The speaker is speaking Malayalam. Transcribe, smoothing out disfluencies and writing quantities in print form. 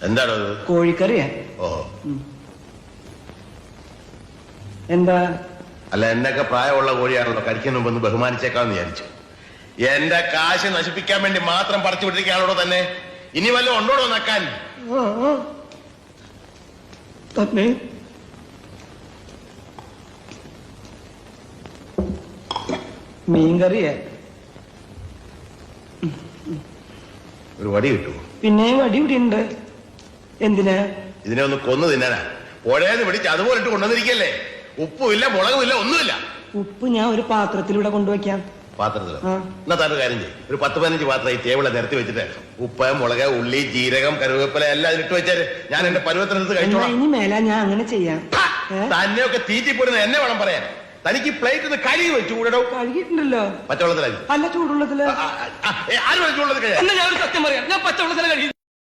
എന്താണ് കോഴിക്കറിയാ? ഓഹോ. എന്താ? അല്ല, എന്നൊക്കെ പ്രായമുള്ള കോഴിയാണല്ലോ, കഴിക്കുന്ന മുമ്പ് ഒന്ന് ബഹുമാനിച്ചേക്കാന്ന് വിചാരിച്ചു. എന്റെ കാശ് നശിപ്പിക്കാൻ വേണ്ടി മാത്രം പറിച്ചു വിട്ടിരിക്കുകയാണോ തന്നെ? ഇനി വല്ലതും ഉണ്ടോടോ നക്കാൻ? തന്നെ മീൻകറിയാ? ഒരു വടി കിട്ടുമോ? പിന്നെ വടി ഇവിടെ ഉണ്ട്. എന്തിനാ? ഇതിനെ ഒന്ന് കൊന്നു തിന്നാനാ. പുഴയെന്ന് പിടിച്ച് അതുപോലെ ഇട്ട് കൊണ്ടുവന്നിരിക്കല്ലേ. ഉപ്പുമില്ല, മുളകുമില്ല, ഒന്നുമില്ല. ഉപ്പ് ഞാൻ ഒരു പാത്രത്തിലൂടെ കൊണ്ടുവയ്ക്കാം. പാത്രത്തിലോ? എന്നാ താനൊരു കാര്യം ചെയ്യും, ഒരു 10-15 പാത്രം ഈ ടേബിളെ നിരത്തി വെച്ചിട്ട് ഉപ്പ്, മുളക്, ഉള്ളി, ജീരകം, കറിവേപ്പില എല്ലാം അതിലിട്ട് വെച്ചാല് ഞാൻ എന്റെ പരുവത്തിനടുത്ത് കഴിച്ചോളാം. ഇനി മേല ഞാൻ അങ്ങനെ ചെയ്യാം. തന്നെയൊക്കെ തീറ്റിപ്പോരുന്ന എന്നെ വേണം പറയാൻ. തനിക്ക് പ്ലേറ്റ് ഒന്ന് കഴുകി വെച്ചു കൂടോ. കഴുകിയിട്ടുണ്ടല്ലോ. പച്ചവെള്ളത്തിലായി? അല്ല, ചൂടുള്ളത്തില്. ആരും ചൂടുള്ളത് കഴിയാം. ഞാൻ ഒരു സത്യം പറയാം, ഞാൻ പച്ചവെള്ളത്തില കഴുകി.